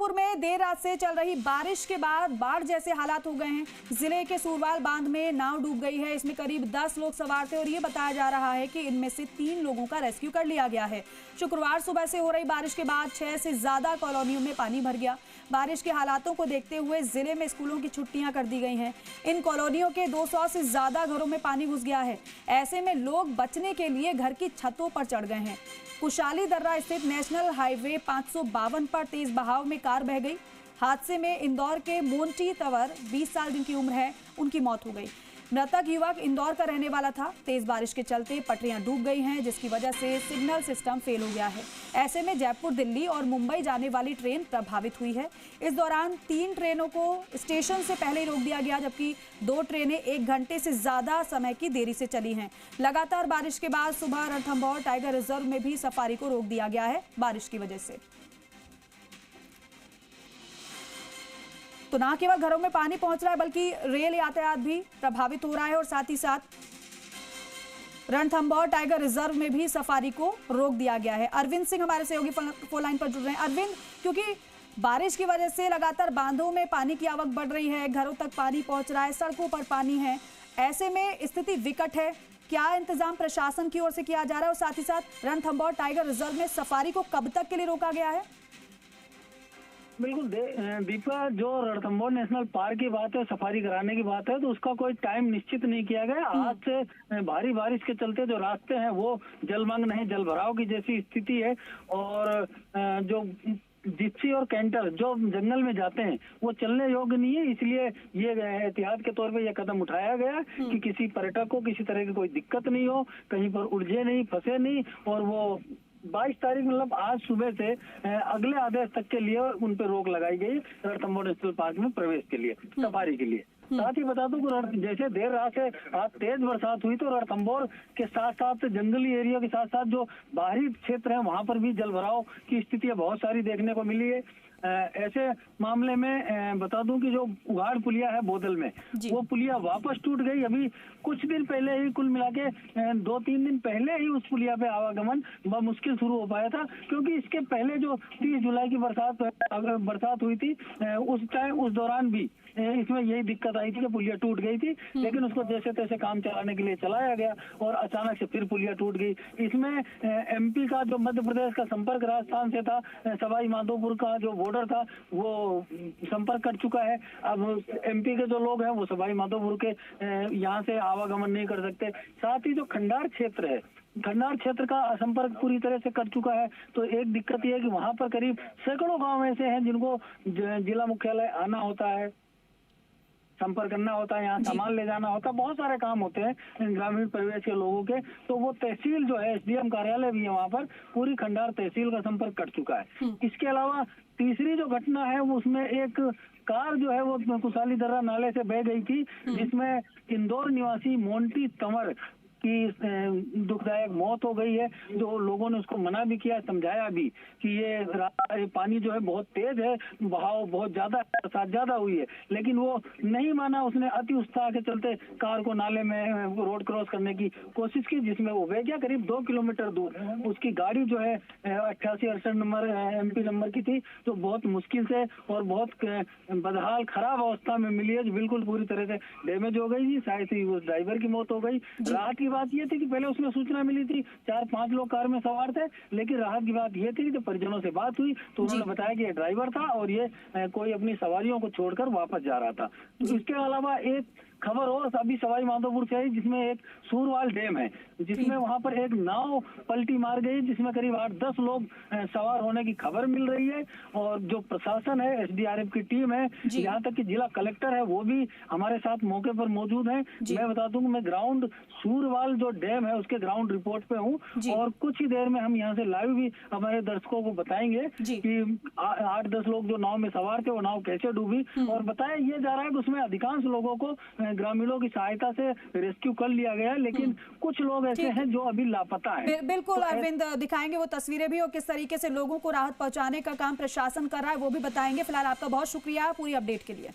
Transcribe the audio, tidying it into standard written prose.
माधोपुर में देर रात से चल रही बारिश के बाद बाढ़ जैसे हालात हो गए हैं। जिले के सूरवाल बांध में नाव डूब गई है। इसमें करीब 10 लोग सवार थे और ये बताया जा रहा है कि इनमें से 3 लोगों का रेस्क्यू कर लिया गया है। शुक्रवार सुबह से हो रही बारिश के बाद 6 से ज्यादा कॉलोनियों में पानी भर गया। बारिश के हालातों को देखते हुए जिले में स्कूलों की छुट्टियां कर दी गई हैं। इन कॉलोनियों के 200 से ज्यादा घरों में पानी घुस गया है। ऐसे में लोग बचने के लिए घर की छतों पर चढ़ गए हैं। कुशाली दर्रा स्थित नेशनल हाईवे 552 पर तेज बहाव में कार बह गई। हादसे में इंदौर के मोंटी तंवर 20 साल जिनकी उम्र है, उनकी मौत हो गई। मृतक युवक इंदौर का रहने वाला था। तेज बारिश के चलते पटरियां डूब गई हैं, जिसकी वजह से सिग्नल सिस्टम फेल हो गया है। ऐसे में जयपुर, दिल्ली और मुंबई जाने वाली ट्रेन प्रभावित हुई है। इस दौरान 3 ट्रेनों को स्टेशन से पहले ही रोक दिया गया, जबकि 2 ट्रेनें 1 घंटे से ज्यादा समय की देरी से चली हैं। लगातार बारिश के बाद सुबह रणथंभौर टाइगर रिजर्व में भी सफारी को रोक दिया गया है बारिश की वजह से। तो ना केवल घरों में पानी पहुंच रहा है, बल्कि रेल यातायात भी प्रभावित हो रहा है और साथ ही साथ रणथंभौर टाइगर रिजर्व में भी सफारी को रोक दिया गया है। अरविंद सिंह हमारे सहयोगी फोन लाइन पर जुड़ रहे हैं। अरविंद, क्योंकि बारिश की वजह से लगातार बांधों में पानी की आवक बढ़ रही है, घरों तक पानी पहुंच रहा है, सड़कों पर पानी है, ऐसे में स्थिति विकट है। क्या इंतजाम प्रशासन की ओर से किया जा रहा है और साथ ही साथ रणथंभौर टाइगर रिजर्व में सफारी को कब तक के लिए रोका गया है? बिल्कुल दीपा, जो रणथंभौर नेशनल पार्क की बात है, सफारी कराने की बात है, तो उसका कोई टाइम निश्चित नहीं किया गया। आज से भारी बारिश के चलते जो रास्ते हैं वो जलमग्न है, जल भराव की जैसी स्थिति है। और जो जिप्सी और कैंटर जो जंगल में जाते हैं वो चलने योग्य नहीं है। इसलिए ये एहतियात के तौर पे ये कदम उठाया गया कि किसी पर्यटक को किसी तरह की कोई दिक्कत नहीं हो, कहीं पर उलझे नहीं, फंसे नहीं। और वो 22 तारीख मतलब आज सुबह से अगले आदेश तक के लिए उन पर रोक लगाई गई रणथंभौर नेशनल पार्क में प्रवेश के लिए, सफारी के लिए। साथ ही बता दूं कि जैसे देर रात से आज तेज बरसात हुई तो रणथंभौर के साथ साथ जंगली एरिया के साथ साथ जो बाहरी क्षेत्र है वहां पर भी जल भराव की स्थितियां बहुत सारी देखने को मिली है। ऐसे मामले में बता दूं कि जो उघाड़ पुलिया है बोदल में, वो पुलिया वापस टूट गई। अभी कुछ दिन पहले ही, कुल मिला के 2-3 दिन पहले ही उस पुलिया पे आवागमन बहुत मुश्किल शुरू हो पाया था, क्योंकि इसके पहले जो 30 जुलाई की बरसात हुई थी उस दौरान भी इसमें यही दिक्कत आई थी कि पुलिया टूट गई थी। लेकिन उसको जैसे तैसे काम चलाने के लिए चलाया गया और अचानक से फिर पुलिया टूट गई। इसमें एमपी का जो मध्य प्रदेश का संपर्क राजस्थान से था, सवाई माधोपुर का जो बॉर्डर था वो संपर्क कर चुका है। अब एमपी के जो लोग हैं वो सवाई माधोपुर के यहाँ से आवागमन नहीं कर सकते। साथ ही जो खंडार क्षेत्र है, खंडार क्षेत्र का संपर्क पूरी तरह से कर चुका है। तो एक दिक्कत यह है कि वहां पर करीब सैकड़ों गांव ऐसे हैं जिनको जिला मुख्यालय आना होता है, संपर्क करना होता है, यहाँ सामान ले जाना होता है, बहुत सारे काम होते हैं ग्रामीण परिवेश के लोगों के। तो वो तहसील जो है, एसडीएम कार्यालय भी है वहाँ पर, पूरी खंडार तहसील का संपर्क कर चुका है। इसके अलावा तीसरी जो घटना है वो उसमें एक कार जो है वो कुशाली दर्रा नाले से बह गई थी, जिसमें इंदौर निवासी मोंटी तंवर की दुखदायक मौत हो गई है। जो लोगों ने उसको मना भी किया, समझाया भी कि ये पानी जो है बहुत तेज है, बहाव बहुत ज्यादा है, बरसात ज्यादा हुई है, लेकिन वो नहीं माना। उसने अति उत्साह के चलते कार को नाले में रोड क्रॉस करने की कोशिश की, जिसमें वो बह गया। करीब 2 किलोमीटर दूर उसकी गाड़ी जो है 8868 नंबर एमपी नंबर की थी, तो बहुत मुश्किल से और बहुत बदहाल खराब अवस्था में मिली है, बिल्कुल पूरी तरह से डैमेज हो गई थी। शायद ही उस ड्राइवर की मौत हो गई। राहत की बात ये थी कि पहले उसमें सूचना मिली थी, 4-5 लोग कार में सवार थे, लेकिन राहत की बात ये थी कि परिजनों से बात हुई तो उन्होंने बताया कि ये ड्राइवर था और ये कोई अपनी सवारियों को छोड़कर वापस जा रहा था। तो इसके अलावा एक खबर और अभी सवाई माधोपुर से आई, जिसमें एक सूरवाल डैम है, जिसमें वहां पर एक नाव पलटी मार गई, जिसमें करीब 8-10 लोग सवार होने की खबर मिल रही है। और जो प्रशासन है, एसडीआरएफ की टीम है, यहाँ तक कि जिला कलेक्टर है वो भी हमारे साथ मौके पर मौजूद है। मैं बता दूं कि मैं ग्राउंड सूरवाल जो डैम है उसके ग्राउंड रिपोर्ट पे हूँ और कुछ ही देर में हम यहाँ से लाइव भी हमारे दर्शकों को बताएंगे कि 8-10 लोग जो नाव में सवार थे वो नाव कैसे डूबी। और बताया ये जा रहा है कि उसमें अधिकांश लोगों को ग्रामीणों की सहायता से रेस्क्यू कर लिया गया, लेकिन कुछ लोग ऐसे हैं जो अभी लापता हैं। बिल्कुल अरविंद, दिखाएंगे वो तस्वीरें भी और किस तरीके से लोगों को राहत पहुंचाने का काम प्रशासन कर रहा है वो भी बताएंगे। फिलहाल आपका बहुत शुक्रिया पूरी अपडेट के लिए।